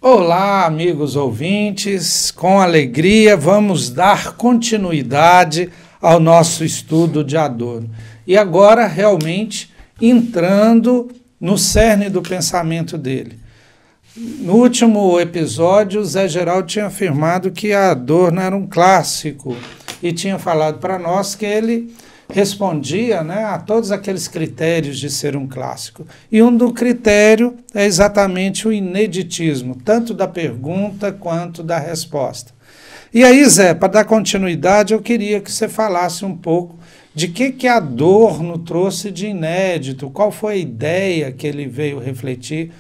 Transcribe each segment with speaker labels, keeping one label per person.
Speaker 1: Olá, amigos ouvintes, com alegria vamos dar continuidade ao nosso estudo de Adorno. E agora, realmente, entrando no cerne do pensamento dele. No último episódio, Zé Geraldo tinha afirmado que Adorno era um clássico e tinha falado para nós que ele respondia, né, a todos aqueles critérios de ser um clássico. E um do critério é exatamente o ineditismo, tanto da pergunta quanto da resposta. E aí, Zé, para dar continuidade, eu queria que você falasse um pouco de que Adorno trouxe de inédito, qual foi a ideia que ele veio refletir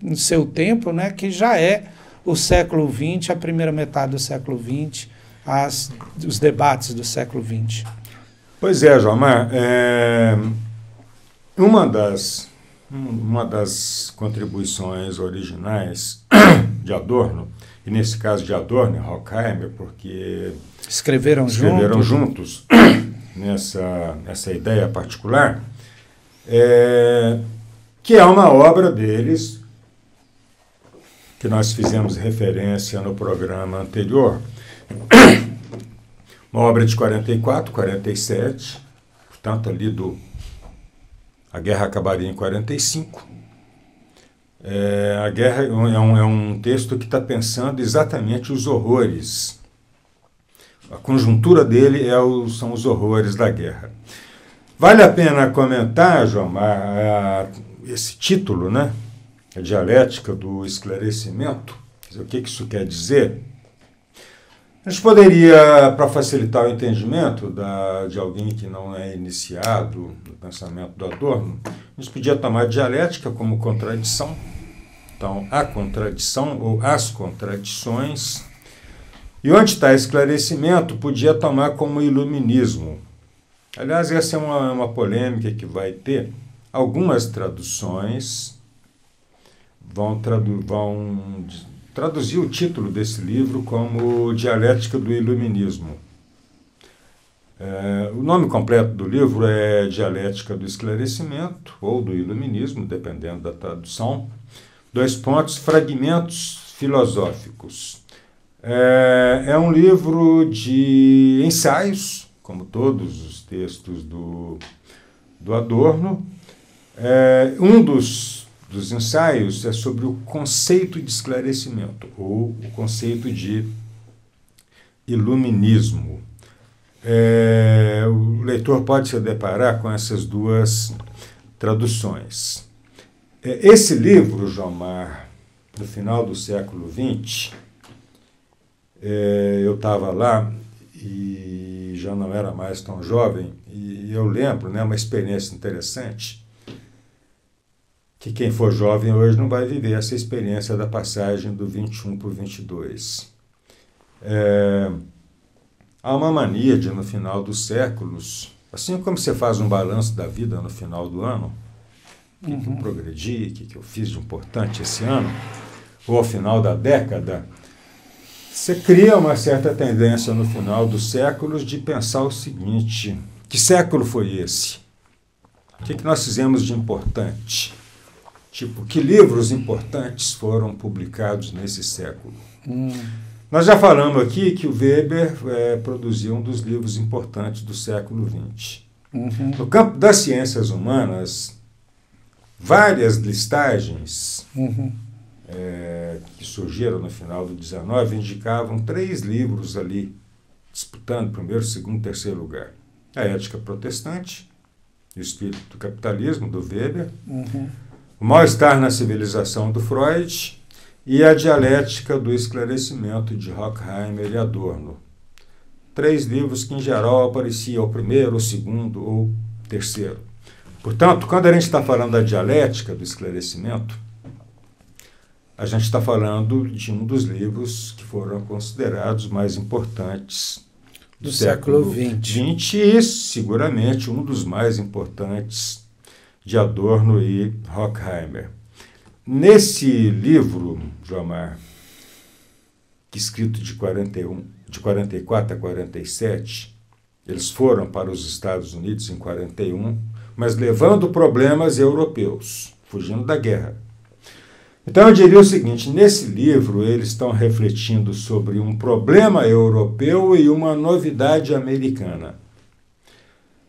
Speaker 1: no seu tempo, né, que já é o século XX, a primeira metade do século XX, os debates do século XX.
Speaker 2: Pois é, Jomar, uma das contribuições originais de Adorno, e nesse caso de Adorno e Horkheimer, porque
Speaker 1: escreveram
Speaker 2: juntos nessa ideia particular, que é uma obra deles, que nós fizemos referência no programa anterior, uma obra de 44, 47, portanto ali a guerra acabaria em 45. A guerra é um texto que está pensando exatamente os horrores. A conjuntura dele são os horrores da guerra. Vale a pena comentar, João, esse título, né? A dialética do esclarecimento. O que isso quer dizer? A gente poderia, para facilitar o entendimento de alguém que não é iniciado no pensamento do Adorno, a gente podia tomar dialética como contradição. Então, a contradição ou as contradições. E onde está esclarecimento, podia tomar como iluminismo. Aliás, essa é uma polêmica que vai ter. Algumas traduções vão traduzir o título desse livro como Dialética do Iluminismo. O nome completo do livro é Dialética do Esclarecimento, ou do Iluminismo, dependendo da tradução. Fragmentos filosóficos. É um livro de ensaios, como todos os textos do Adorno. Um dos ensaios é sobre o conceito de esclarecimento, ou o conceito de iluminismo. O leitor pode se deparar com essas duas traduções. Esse livro, Jomar, no final do século XX, eu estava lá e já não era mais tão jovem, e eu lembro, né, uma experiência interessante, que quem for jovem hoje não vai viver essa experiência da passagem do 21 para o 22. Há uma mania de, no final dos séculos, assim como você faz um balanço da vida no final do ano, o que eu progredi, o que eu fiz de importante esse ano, ou ao final da década, você cria uma certa tendência no final dos séculos de pensar o seguinte: que século foi esse? O que nós fizemos de importante? Tipo, que livros importantes foram publicados nesse século? Nós já falamos aqui que o Weber produziu um dos livros importantes do século XX. No campo das ciências humanas, várias listagens que surgiram no final do XIX indicavam 3 livros ali, disputando primeiro, segundo, terceiro lugar. A Ética Protestante, O Espírito do Capitalismo, do Weber, O Mal-Estar na Civilização, do Freud, e A Dialética do Esclarecimento, de Horkheimer e Adorno. 3 livros que, em geral, apareciam o primeiro, o segundo ou terceiro. Portanto, quando a gente está falando da dialética do esclarecimento, a gente está falando de um dos livros que foram considerados mais importantes do século XX e, seguramente, um dos mais importantes de Adorno e Horkheimer. Nesse livro, Jomar, escrito de 44 a 47, eles foram para os Estados Unidos em 41, mas levando problemas europeus, fugindo da guerra. Então eu diria o seguinte, nesse livro eles estão refletindo sobre um problema europeu e uma novidade americana.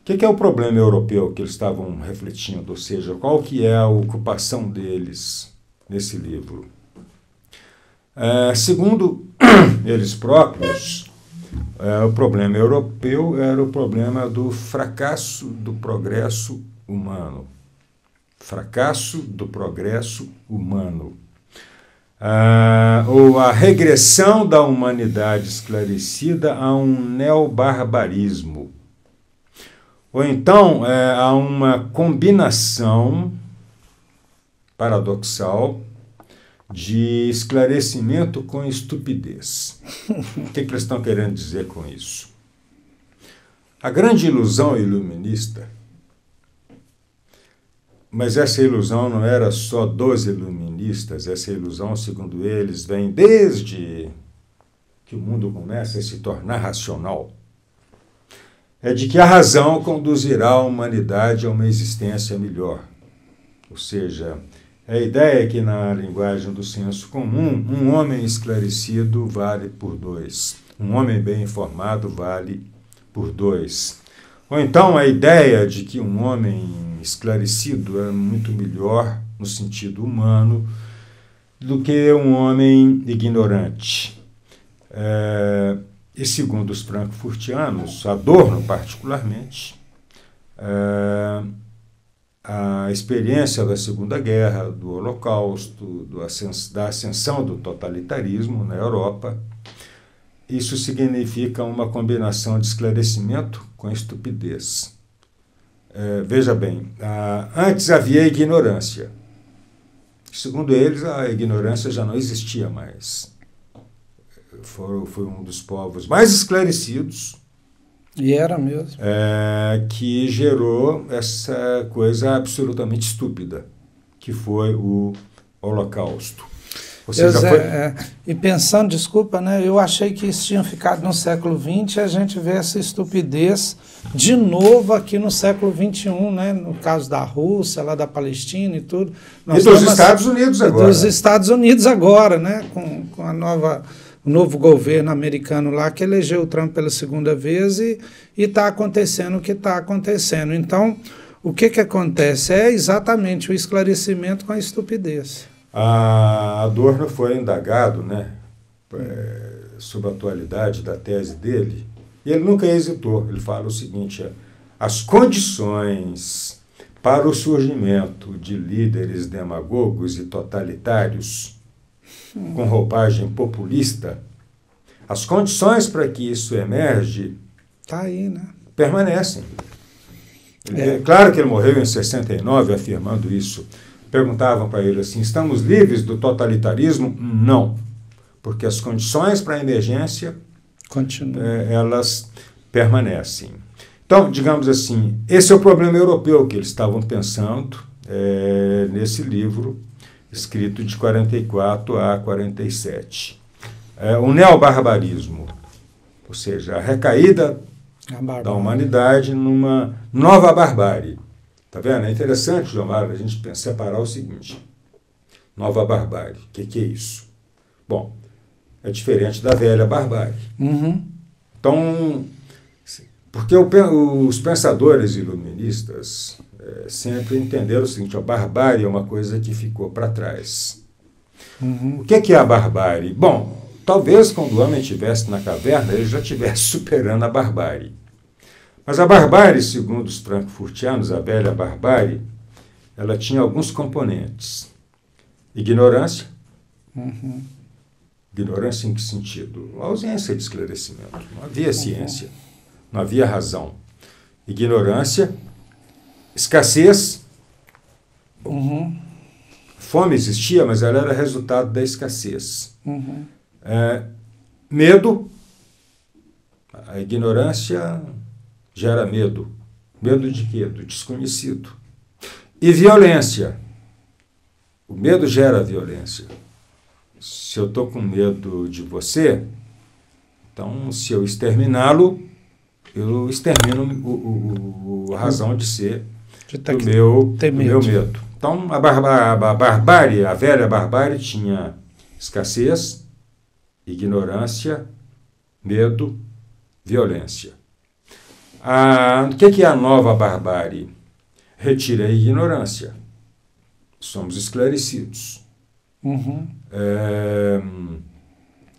Speaker 2: O que é o problema europeu que eles estavam refletindo? Ou seja, qual que é a ocupação deles nesse livro? Segundo eles próprios, o problema europeu era o problema do fracasso do progresso humano. Fracasso do progresso humano. Ou a regressão da humanidade esclarecida a um neobarbarismo. Ou então a uma combinação paradoxal de esclarecimento com estupidez. O que eles estão querendo dizer com isso? A grande ilusão iluminista, mas essa ilusão não era só dos iluministas, essa ilusão, segundo eles, vem desde que o mundo começa a se tornar racional. É de que a razão conduzirá a humanidade a uma existência melhor. Ou seja, a ideia é que, na linguagem do senso comum, um homem esclarecido vale por 2. Um homem bem informado vale por 2. Ou então a ideia de que um homem esclarecido é muito melhor, no sentido humano, do que um homem ignorante. E segundo os frankfurtianos, Adorno particularmente, a experiência da Segunda Guerra, do Holocausto, da ascensão do totalitarismo na Europa, isso significa uma combinação de esclarecimento com estupidez. Veja bem, antes havia ignorância. Segundo eles, a ignorância já não existia mais. Foi um dos povos mais esclarecidos.
Speaker 1: E era mesmo.
Speaker 2: Que gerou essa coisa absolutamente estúpida, que foi o Holocausto. Ou seja,
Speaker 1: e pensando, desculpa, né, eu achei que isso tinha ficado no século XX e a gente vê essa estupidez de novo aqui no século XXI, né, no caso da Rússia, lá da Palestina e tudo.
Speaker 2: E dos Estados Unidos agora.
Speaker 1: Dos Estados Unidos agora, né, com o novo governo americano lá, que elegeu o Trump pela segunda vez e está acontecendo o que está acontecendo. Então, o que acontece? É exatamente o esclarecimento com a estupidez.
Speaker 2: Adorno foi indagado, né, sobre a atualidade da tese dele, e ele nunca hesitou. Ele fala o seguinte: as condições para o surgimento de líderes demagogos e totalitários com roupagem populista, as condições para que isso emerge
Speaker 1: tá aí, né?
Speaker 2: Permanecem. Claro que ele morreu em 69 afirmando isso. Perguntavam para ele assim: estamos livres do totalitarismo? Não, porque as condições para a emergência elas permanecem. Então, digamos assim, esse é o problema europeu que eles estavam pensando nesse livro, escrito de 44 a 47. O neobarbarismo, ou seja, a recaída da humanidade numa nova barbárie. Está vendo? É interessante, João Mário, a gente separar o seguinte: nova barbárie, o que é isso? Bom, é diferente da velha barbárie.
Speaker 1: Uhum.
Speaker 2: Então, porque os pensadores iluministas sempre entenderam o seguinte: a barbárie é uma coisa que ficou para trás.
Speaker 1: Uhum.
Speaker 2: O que é a barbárie? Bom, talvez quando o homem estivesse na caverna, ele já estivesse superando a barbárie. Mas a barbárie, segundo os frankfurtianos, a velha barbárie, ela tinha alguns componentes. Ignorância.
Speaker 1: Uhum.
Speaker 2: Ignorância em que sentido? A ausência de esclarecimento. Não havia ciência, não havia razão. Ignorância, escassez.
Speaker 1: Uhum.
Speaker 2: Fome existia, mas ela era resultado da escassez.
Speaker 1: Uhum.
Speaker 2: Medo. A ignorância gera medo. Medo de quê? Do desconhecido. E violência. O medo gera violência. Se eu estou com medo de você, então, se eu exterminá-lo, eu extermino a razão de ser do meu medo. Então, a barbárie, a velha barbárie tinha escassez, ignorância, medo, violência. O que é a nova barbárie? Retira a ignorância. Somos esclarecidos.
Speaker 1: Uhum.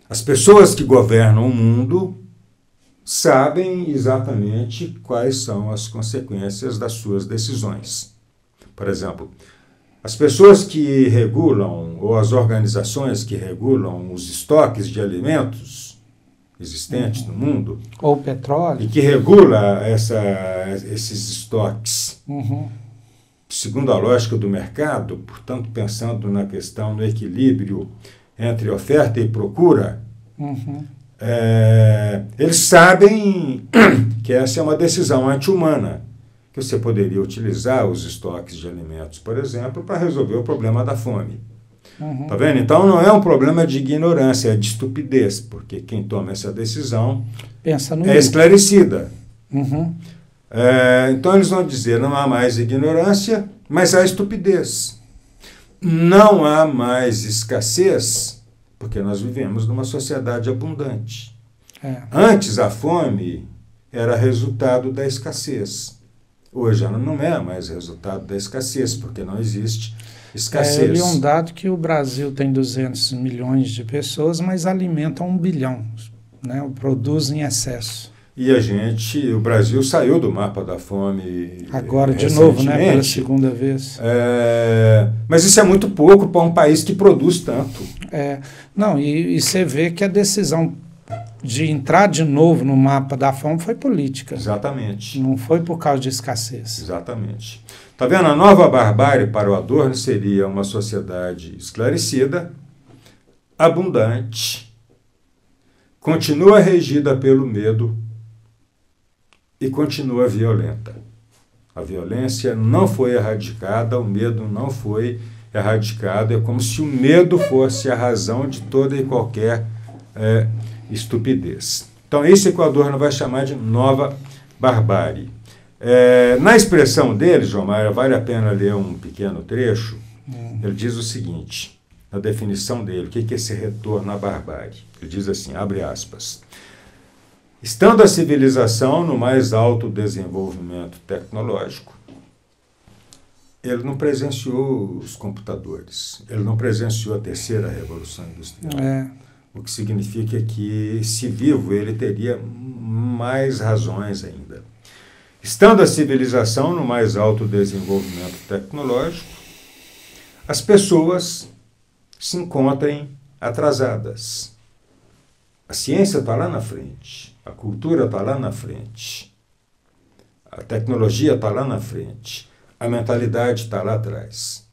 Speaker 2: As pessoas que governam o mundo sabem exatamente quais são as consequências das suas decisões. Por exemplo, as pessoas que regulam, ou as organizações que regulam os estoques de alimentos existentes no mundo,
Speaker 1: ou petróleo,
Speaker 2: e que regula esses estoques, segundo a lógica do mercado, portanto, pensando na questão do equilíbrio entre oferta e procura, eles sabem que essa é uma decisão anti-humana, que você poderia utilizar os estoques de alimentos, por exemplo, para resolver o problema da fome. Tá vendo? Então não é um problema de ignorância, é de estupidez, porque quem toma essa decisão é esclarecida. Então eles vão dizer, não há mais ignorância, mas há estupidez. Não há mais escassez, porque nós vivemos numa sociedade abundante. Antes a fome era resultado da escassez. Hoje ela não é mais resultado da escassez, porque não existe escassez.
Speaker 1: Eu li um dado que o Brasil tem 200 milhões de pessoas, mas alimenta 1 bilhão, né? Produz em excesso.
Speaker 2: E o Brasil saiu do mapa da fome
Speaker 1: agora, de novo, né? Pela segunda vez.
Speaker 2: Mas isso é muito pouco para um país que produz tanto.
Speaker 1: Não, e você vê que a decisão de entrar de novo no mapa da fome foi política.
Speaker 2: Exatamente.
Speaker 1: Não foi por causa de escassez.
Speaker 2: Exatamente. Está vendo? A nova barbárie para o Adorno seria uma sociedade esclarecida, abundante, continua regida pelo medo e continua violenta. A violência não foi erradicada, o medo não foi erradicado. É como se o medo fosse a razão de toda e qualquer estupidez. Então, esse que o Adorno vai chamar de nova barbárie. Na expressão dele, João Maia, vale a pena ler um pequeno trecho. Ele diz o seguinte, na definição dele, o que é esse retorno à barbárie? Ele diz assim, abre aspas, estando a civilização no mais alto desenvolvimento tecnológico, ele não presenciou os computadores, ele não presenciou a terceira revolução industrial. O que significa que, se vivo, ele teria mais razões ainda. Estando a civilização no mais alto desenvolvimento tecnológico, as pessoas se encontram atrasadas. A ciência está lá na frente, a cultura está lá na frente, a tecnologia está lá na frente, a mentalidade está lá atrás.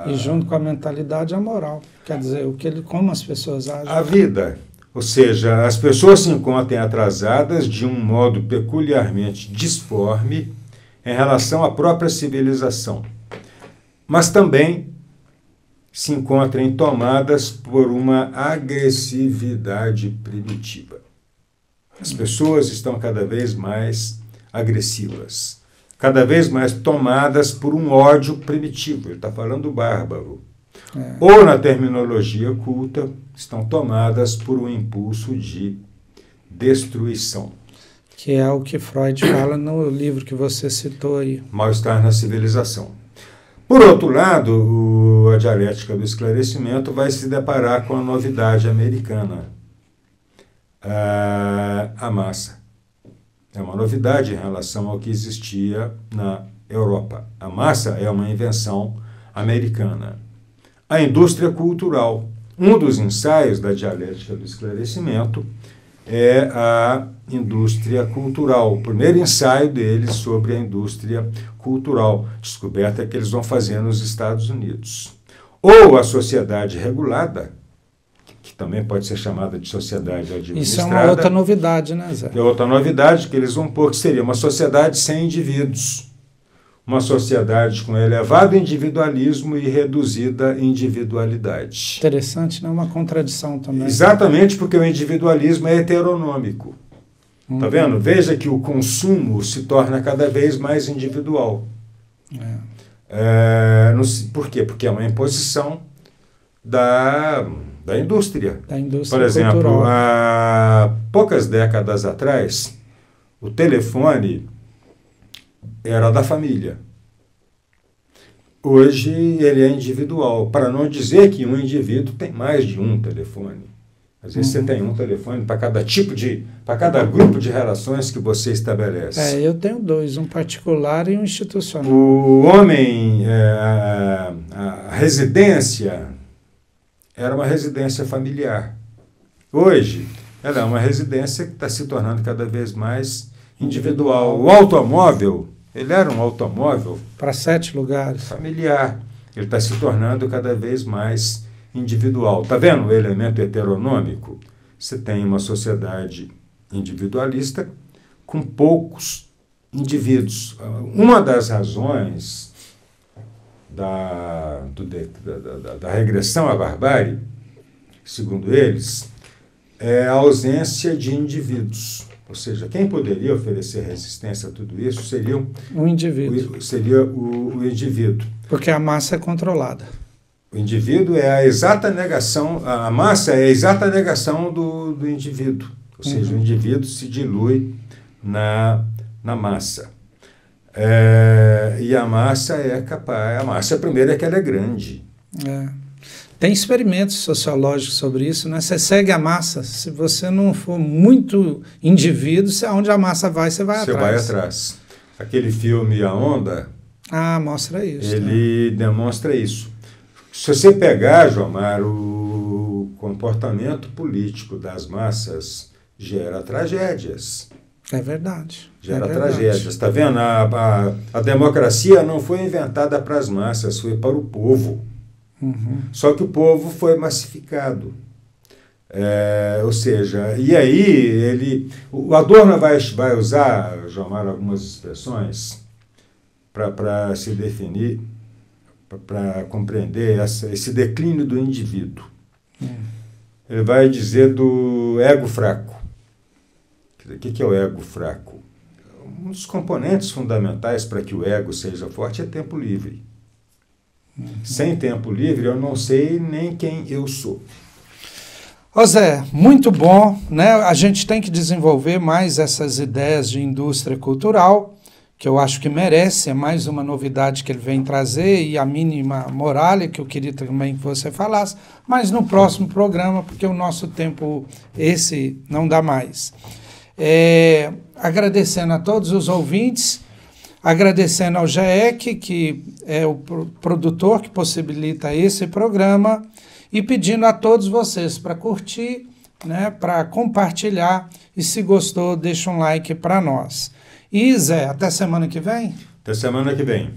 Speaker 1: E junto com a mentalidade, a moral. Quer dizer, como as pessoas agem.
Speaker 2: A vida. Ou seja, as pessoas se encontram atrasadas de um modo peculiarmente disforme em relação à própria civilização. Mas também se encontram tomadas por uma agressividade primitiva. As pessoas estão cada vez mais agressivas, cada vez mais tomadas por um ódio primitivo. Ele está falando bárbaro. Ou, na terminologia culta, estão tomadas por um impulso de destruição.
Speaker 1: Que é o que Freud fala no livro que você citou aí.
Speaker 2: Mal-estar na civilização. Por outro lado, a dialética do esclarecimento vai se deparar com a novidade americana, a massa. É uma novidade em relação ao que existia na Europa. A massa é uma invenção americana. A indústria cultural. Um dos ensaios da dialética do esclarecimento é a indústria cultural. O primeiro ensaio deles sobre a indústria cultural, descoberta que eles vão fazer nos Estados Unidos. Ou a sociedade regulada, que também pode ser chamada de sociedade administrada.
Speaker 1: Isso é uma outra novidade, né, Zé?
Speaker 2: É outra novidade que eles vão pôr, que seria uma sociedade sem indivíduos. Uma sociedade com elevado individualismo e reduzida individualidade.
Speaker 1: Interessante, né? Uma contradição também.
Speaker 2: Exatamente, porque o individualismo é heteronômico. Tá vendo? Veja que o consumo se torna cada vez mais individual. Por quê? Porque é uma imposição da indústria.
Speaker 1: Da indústria
Speaker 2: Por exemplo,
Speaker 1: cultural.
Speaker 2: há poucas décadas atrás, o telefone era da família. Hoje ele é individual, para não dizer que um indivíduo tem mais de um telefone. Às vezes você tem um telefone para cada grupo de relações que você estabelece.
Speaker 1: Eu tenho dois, um particular e um institucional.
Speaker 2: O homem, a residência era uma residência familiar. Hoje, ela é uma residência que está se tornando cada vez mais individual. O automóvel, ele era um automóvel
Speaker 1: para 7 lugares.
Speaker 2: Familiar. Ele está se tornando cada vez mais individual. Está vendo o elemento heteronômico? Você tem uma sociedade individualista com poucos indivíduos. Uma das razões da regressão à barbárie, segundo eles, é a ausência de indivíduos. Ou seja, quem poderia oferecer resistência a tudo isso seria
Speaker 1: o indivíduo.
Speaker 2: Seria o indivíduo.
Speaker 1: Porque a massa é controlada.
Speaker 2: O indivíduo é a exata negação, a massa é a exata negação do indivíduo. Ou seja, o indivíduo se dilui na massa. E a massa é capaz. A massa, primeiro, é que ela é grande.
Speaker 1: Tem experimentos sociológicos sobre isso, né? Você segue a massa. Se você não for muito indivíduo, onde a massa vai, você vai atrás.
Speaker 2: Você vai atrás. Aquele filme A Onda...
Speaker 1: mostra isso.
Speaker 2: Ele demonstra isso. Se você pegar, Jomar, o comportamento político das massas gera tragédias.
Speaker 1: É verdade.
Speaker 2: Gera tragédias. Está vendo? A democracia não foi inventada para as massas, foi para o povo. Só que o povo foi massificado. Ou seja, e aí o Adorno vai usar, Jomar, algumas expressões para se definir, para compreender esse declínio do indivíduo. Ele vai dizer do ego fraco. O que é o ego fraco? Um dos componentes fundamentais para que o ego seja forte é tempo livre. Sem tempo livre, eu não sei nem quem eu sou.
Speaker 1: Zé, muito bom, né? A gente tem que desenvolver mais essas ideias de indústria cultural, que eu acho que merece, é mais uma novidade que ele vem trazer, e a mínima muralha, que eu queria também que você falasse, mas no próximo programa, porque o nosso tempo, esse, não dá mais. Agradecendo a todos os ouvintes, agradecendo ao GEEC, que é o produtor que possibilita esse programa, e pedindo a todos vocês para curtir, né, para compartilhar, e se gostou, deixa um like para nós. E Zé, até semana que vem?
Speaker 2: Até semana que vem.